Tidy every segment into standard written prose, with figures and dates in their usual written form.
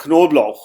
knoblauch,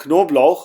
knoblauch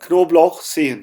knoblauchzehen।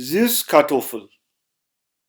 süßkartoffel,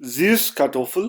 süßkartoffel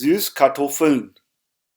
süßkartoffeln,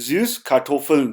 süßkartoffeln,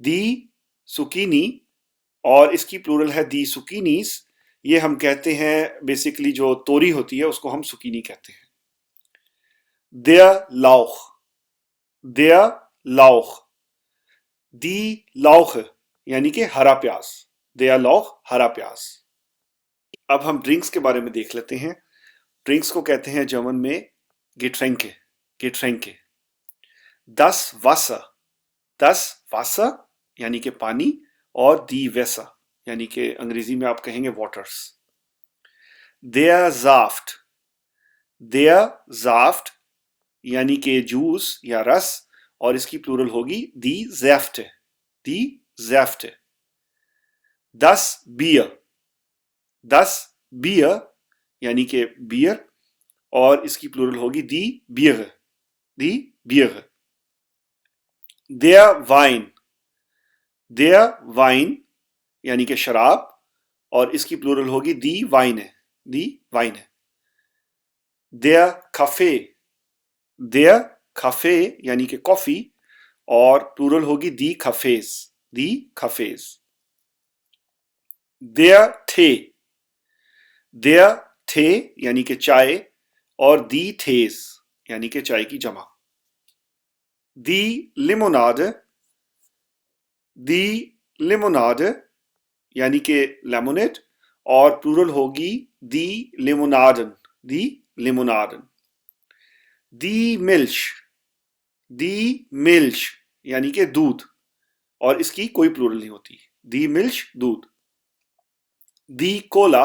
دی سکینی اور اس کی plural ہے دی سکینیز. یہ ہم کہتے ہیں بیسیکلی جو توری ہوتی ہے اس کو ہم سکینی کہتے ہیں. دیر لاؤخ. دیر لاؤخ. دی لاؤخ یعنی کہ ہرا پیاز. دیر لاؤخ ہرا پیاز. اب ہم ڈرنکس کے بارے میں دیکھ لیتے ہیں. ڈرنکس کو کہتے ہیں جرمن میں گیٹرینکے. گیٹرینکے. دس واسر. دس واسر یعنی کہ پانی اور دی ویسا یعنی کہ انگریزی میں آپ کہیں گے واٹرز. دیر زافٹ. دیر زافٹ یعنی کہ جوس یا رس اور اس کی پلورل ہوگی دی زیفٹ. دی زیفٹ. دس بیئر. دس بیئر یعنی کہ بیئر اور اس کی پلورل ہوگی دی بیئر. دی بیئر. دیر وائن. دیر وائن یعنی کہ شراب اور اس کی پلورل ہوگی دی وائن. دی وائن. دیر کافے. دیر کافے یعنی کہ کافی اور پلورل ہوگی دی کافیز. دی کافیز. دیر تھے. دیر تھے یعنی کہ چائے اور دی تھیز یعنی کہ چائے کی جمع. دی لیموناد. دی لیموناد یعنی کہ لیمونیڈ اور پلورل ہوگی دی لیمونادن. دی لیمونادن. دی ملش. دی ملش یعنی کہ دودھ اور اس کی کوئی پلورل نہیں ہوتی. دی ملش دودھ. دی کولا.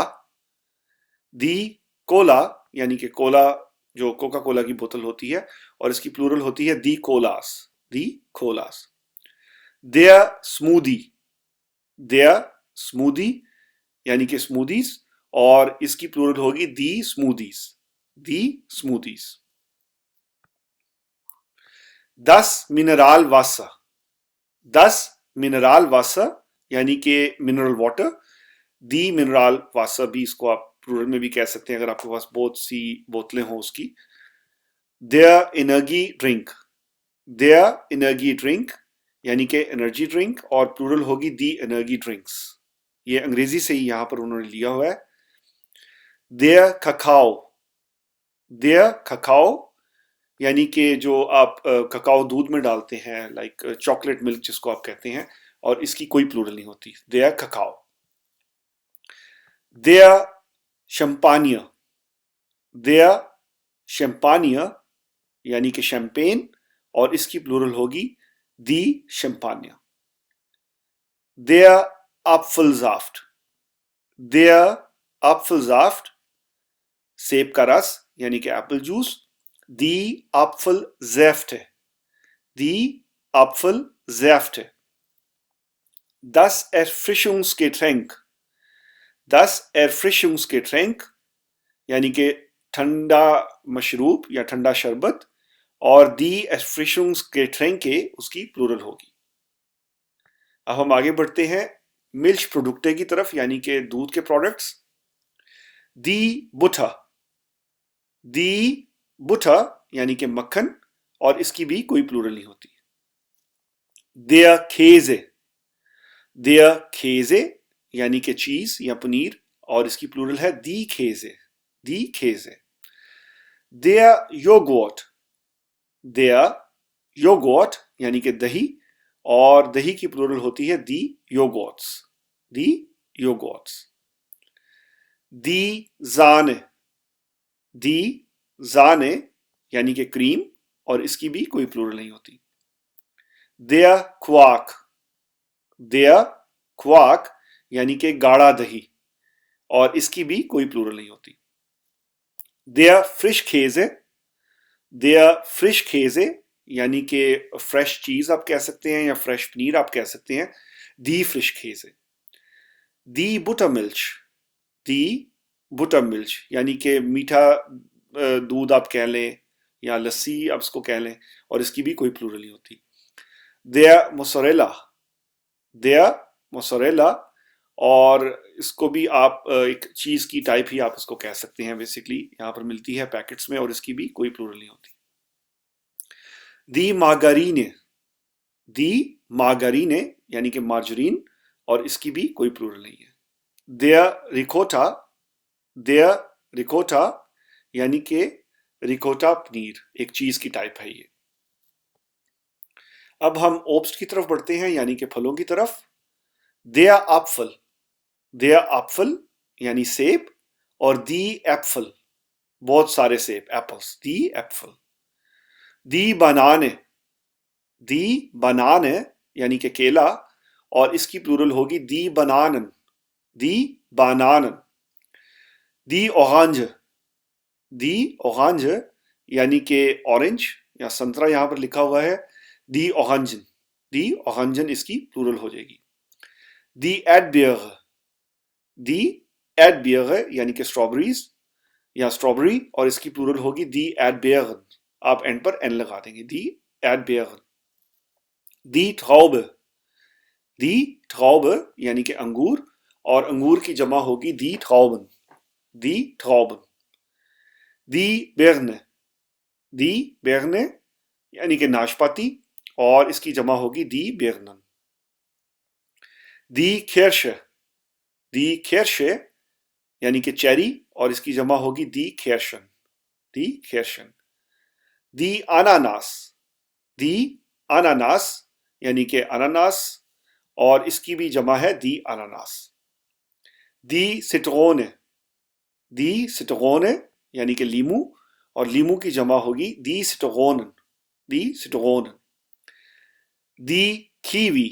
دی کولا یعنی کہ کولا جو کوکا کولا کی بوتل ہوتی ہے اور اس کی پلورل ہوتی ہے دی کولاس. دی کولاس. دیر سمودی. دیر سمودی یعنی کہ سمودیز اور اس کی پلورل ہوگی دی سمودیز. دی سمودیز. دس منرال واسر. دس منرال واسر یعنی کہ منرل واٹر. دی منرال واسر بھی اس کو آپ پلورل میں بھی کہہ سکتے ہیں اگر آپ کے پاس بہت سی بوتلیں ہوں اس کی. دیر انرجی ڈرنک. دیر انرجی ڈرنک یعنی کہ انرجی ڈرنک اور پلورل ہوگی دی انرجی ڈرنکس. یہ انگریزی سے ہی یہاں پر انہوں نے لیا ہوا ہے. دیر ککاؤ. دیر ککاؤ یعنی کہ جو آپ ککاؤ دودھ میں ڈالتے ہیں لائک چاکلیٹ ملک جس کو آپ کہتے ہیں اور اس کی کوئی پلورل نہیں ہوتی. دیر ککاؤ. دیر شمپانیہ. دیر شمپانیہ یعنی کہ شیمپین اور اس کی پلورل ہوگی دی شمپانیہ. دیر اپفلزافٹ. دیر اپفلزافٹ سیب کا رس یعنی کہ ایپل جوس. دی اپفل زیفٹ. دی اپفل زیفٹ. دس Erfrischungsgetränk. دس Erfrischungsgetränk یعنی کہ ٹھنڈا مشروب یا ٹھنڈا شربت اور دی Erfrischungsgetränk اس کی پلورل ہوگی. اب ہم آگے بڑھتے ہیں ملچ پروڈکٹے کی طرف یعنی کہ دودھ کے پروڈکٹس. دی بٹھا. دی بٹھا یعنی کہ مکھن اور اس کی بھی کوئی پلورل نہیں ہوتی. دیر کھیزے. دیر کھیزے یعنی کہ چیز یا پنیر اور اس کی پلورل ہے دی کھیزے. دی کھیزے. دیر یوگورٹ. دیر یوگورٹ یعنی کہ دہی اور دہی کی پلورل ہوتی ہے دی یوگورٹس. دی یوگورٹس. دی زانے. دی زانے یعنی کہ کریم اور اس کی بھی کوئی پلورل نہیں ہوتی. دیر کواک. دیر کواک یعنی کہ گاڑھا دہی اور اس کی بھی کوئی پلورل نہیں ہوتی. دیر فریش کھیزے. دیر فریش کھیزے یعنی کہ فریش چیز آپ کہہ سکتے ہیں یا فریش پنیر آپ کہہ سکتے ہیں. دی فریش کھیزے. دی بٹر ملچ. دی بٹر ملچ یعنی کہ میٹھا دودھ آپ کہہ لیں یا لسی آپ اس کو کہہ لیں اور اس کی بھی کوئی پلورل نہیں ہوتی. دیر موزاریلا. دیر موزاریلا اور اس کو بھی آپ ایک چیز کی ٹائپ ہی آپ اس کو کہہ سکتے ہیں. بیسیکلی یہاں پر ملتی ہے پیکٹس میں اور اس کی بھی کوئی پلورل نہیں ہوتی. دی مارگرینے. دی مارگرینے یعنی کہ مارجرین، اور اس کی بھی کوئی پلورل نہیں ہے. دیا ریکوٹا یعنی کہ ریکوٹا پنیر ایک چیز کی ٹائپ ہے یہ. اب ہم اوبسٹ کی طرف بڑھتے ہیں یعنی کہ پھلوں کی طرف. دیا ایپفل یعنی سیب، اور دی ایپفل بہت سارے سیب، ایپلس، دی ایپفل. دی بنانے یعنی کہ کیلا، اور اس کی پلورل ہوگی دی بنانن. دی اورانج یعنی کہ اورنج یا سنترا یہاں پر لکھا ہوا ہے. دی اورانجن اس کی پلورل ہو جائے گی. دی ایڈبیئر یعنی کہ اسٹرابریز یا اسٹرابری، اور اس کی پلورل ہوگی دی ایڈبیئرن. آپ اینڈ پر این لگا دیں گے، دی ایڈبیئرن. دی ٹراوبه یعنی کہ انگور، اور انگور کی جمع ہوگی دی ٹراوبن. دی بیرنے یعنی کہ ناشپاتی، اور اس کی جمع ہوگی دی بیرنن. دی کھیرشے یعنی کہ چیری، اور اس کی جمع ہوگی دی کھیرشن. دی اناناس یعنی کہ اناناس، اور اس کی بھی جمع ہے دی اناناس. دی سٹرونے یعنی کہ لیمو، اور لیمو کی جمع ہوگی دی سٹرونن. دی کیوی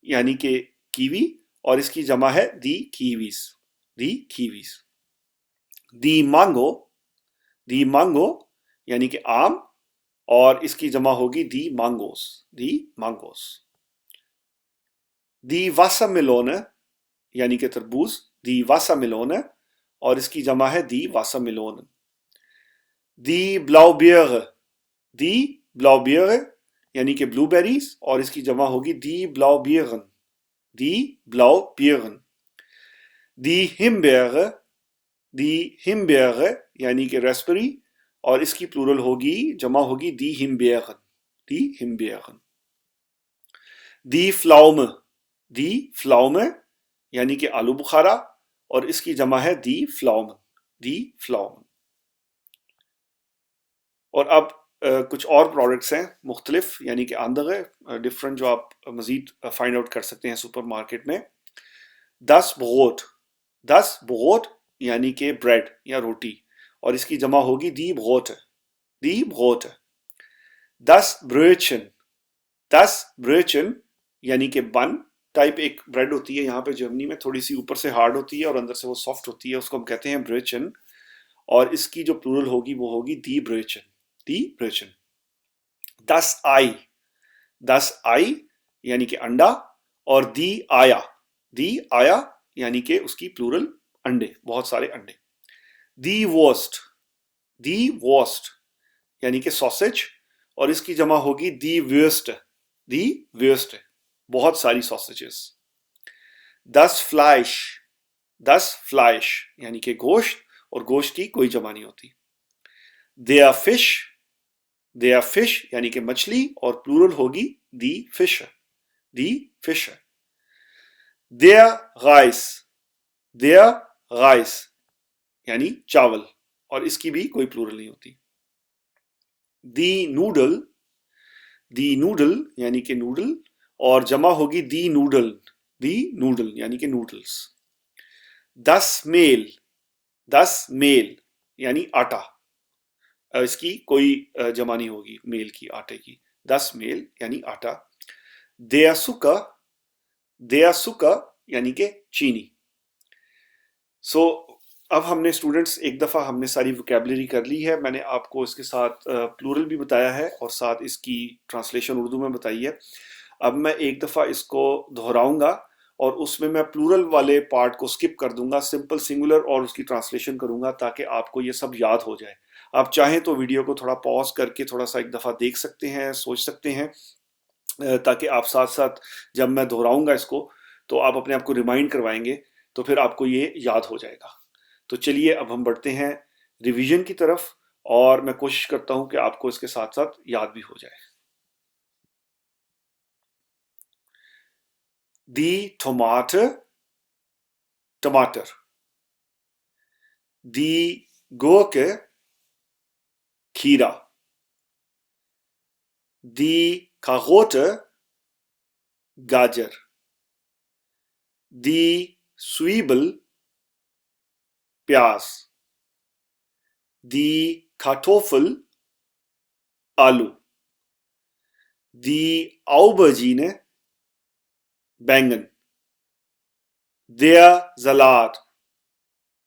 یعنی کہ کیوی، اور اس کی جمع ہے دی کیویز. دی مانگو یعنی کہ آم، اور اس کی جمع ہوگی دی مانگوز. دی واسرمیلون یعنی کہ تربوز، دی واسرمیلون، اور اس کی جمع ہے دی واسرمیلون. دی بلاؤبیئر یعنی کہ بلو بیریز، اور اس کی جمع ہوگی دی بلاؤبیئرن. دی ہمبیئر یعنی کہ ریسپری، اور اس کی پلورل جمع ہوگی دی ہمبیئرن. دی فلاؤم یعنی کہ آلو بخارا، اور اس کی جمع ہے دی فلاؤمن. اور اب کچھ اور پروڈکٹس ہیں مختلف، یعنی کہ آندھگے ڈفرنٹ، جو آپ مزید فائنڈ آؤٹ کر سکتے ہیں سپر مارکیٹ میں. 10 بروٹ یعنی کہ بریڈ یا روٹی، اور اس کی جمع ہوگی دی بروٹ. 10 بریچن یعنی کہ بن ٹائپ ایک بریڈ ہوتی ہے یہاں پہ جرمنی میں، تھوڑی سی اوپر سے ہارڈ ہوتی ہے اور اندر سے وہ سافٹ ہوتی ہے، اس کو ہم کہتے ہیں بریچن، اور اس کی جو پلورل ہوگی وہ ہوگی دی بریچن. 10 آئی یعنی کہ انڈا، اور دی آیا یعنی کہ اس کی پلورل انڈے، بہت سارے انڈے. دی ووسٹ یعنی کہ سوسج، اور اس کی جمع ہوگی دی ویسٹ، بہت ساری سوسیجز. 10 فلیش یعنی کہ گوشت، اور گوشت کی کوئی جمع نہیں ہوتی. دیا فش یعنی کہ مچھلی، اور پلورل ہوگی دی فش. دیا رائس یعنی چاول، اور اس کی بھی کوئی پلورل نہیں ہوتی. دی نوڈل یعنی کہ نوڈل، اور جمع ہوگی دی نوڈل یعنی کہ نوڈلز. 10 میل یعنی آٹا، اس کی کوئی جمع نہیں ہوگی میل کی، آٹے کی. 10 میل یعنی آٹا. دیا سکا یعنی کہ چینی. سو اب ہم نے اسٹوڈنٹس ایک دفعہ ہم نے ساری ووکیبلری کر لی ہے. میں نے آپ کو اس کے ساتھ پلورل بھی بتایا ہے، اور ساتھ اس کی ٹرانسلیشن اردو میں بتائی ہے. اب میں ایک دفعہ اس کو دہراؤں گا، اور اس میں پلورل والے پارٹ کو سکپ کر دوں گا، سمپل سنگولر اور اس کی ٹرانسلیشن کروں گا، تاکہ آپ کو یہ سب یاد ہو جائے. آپ چاہیں تو ویڈیو کو تھوڑا پاز کر کے تھوڑا سا ایک دفعہ دیکھ سکتے ہیں، سوچ سکتے ہیں، تاکہ آپ ساتھ ساتھ جب میں دہراؤں گا اس کو تو آپ اپنے آپ کو ریمائنڈ کروائیں گے، تو پھر آپ کو یہ یاد ہو جائے گا. تو چلیے اب ہم بڑھتے ہیں ریویژن کی طرف، اور میں کوشش کرتا ہوں کہ آپ کو اس کے ساتھ ساتھ یاد بھی ہو جائے. Die Tomate, Tomater. Die Gurke, Kira. Die Karotte, Gajar. Die Zwiebel, Pyas. Die Kartoffel, Alu. Die Aubergine, Bangan. Der Salat,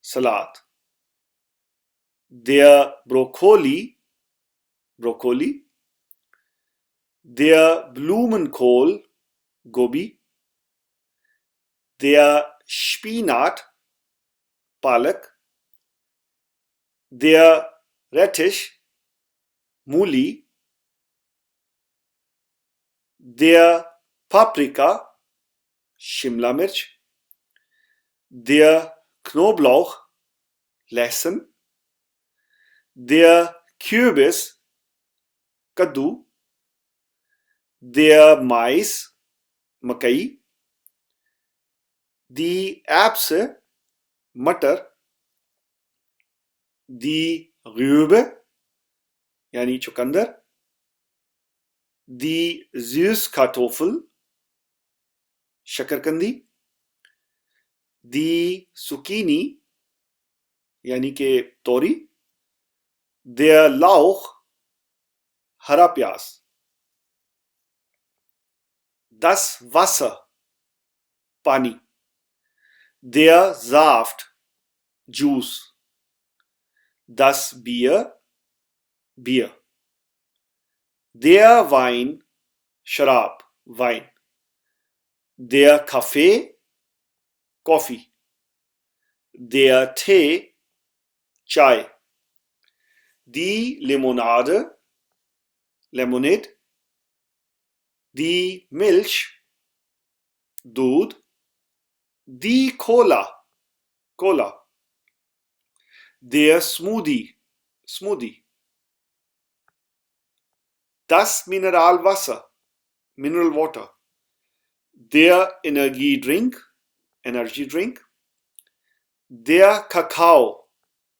Salat. Der Brokkoli, Brokkoli. Der Blumenkohl, Gobi. Der Spinat, Palak. Der Rettich, Muli. Der Paprika, Shimla Mirch. Der Knoblauch, Lehsen. Der Kürbis, Kaddu. Der Mais, Makai. Die Erbse, Matar. Die Rübe, yani Chukandar. Die Süßkartoffel, Shakarkandi. Die Zucchini, yani ke Tori. Der Lauch, Hara Pyas. Das Wasser, Pani. Der Saft, Juice. Das Bier, Bier. Der Wein, Sharab, Wein. Der Kaffee, Coffee. Der Tee, Chai. Die Limonade, Lemonade. Die Milch, Dud. Die Cola, Cola. Der Smoothie, Smoothie. Das Mineralwasser, Mineral Water. Der Energiedrink, Energy Drink. Der Kakao,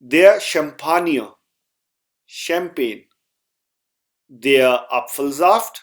Der Champagner, Champagne. Der Apfelsaft,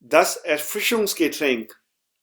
Das Erfrischungsgetränk,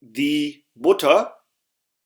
Die Butter,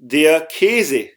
Der Käse,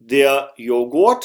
Der Joghurt,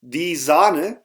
Die Sahne,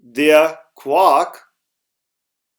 Der Quark,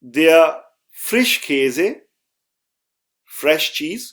Der Frischkäse, fresh cheese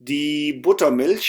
Die Buttermilch,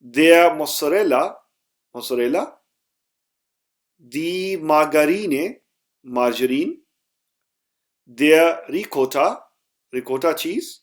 Der Mozzarella, Mozzarella. Die Margarine, Margarine. Der Ricotta, Ricotta cheese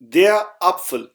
Der Apfel,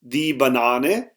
Die Banane,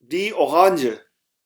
Die Orange,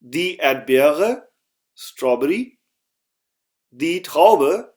Die Erdbeere, strawberry. Die Traube,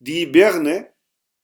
Die Birne,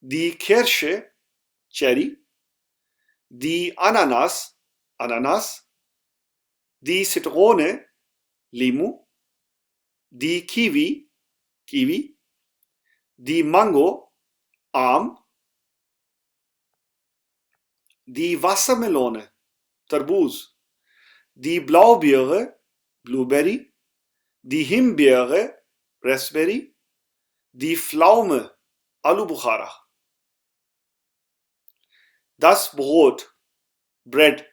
Die Kirsche, cherry. Die Ananas, Ananas. Die Zitrone, Limu. Die Kiwi, Kiwi. Die Mango, Aam. Die Wassermelone, Tarboos. Die Blaubeere, Blueberry. Die Himbeere, Raspberry. Die Pflaume, Alubukhara. Das Brot, bread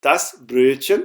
Das Brötchen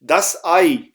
Das Ei,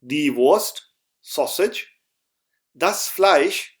Die Wurst, sausage. Das Fleisch,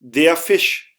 Der Fisch,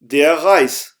Der Reis,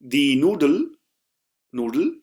Die Nudel, Nudel.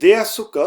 10 açúcar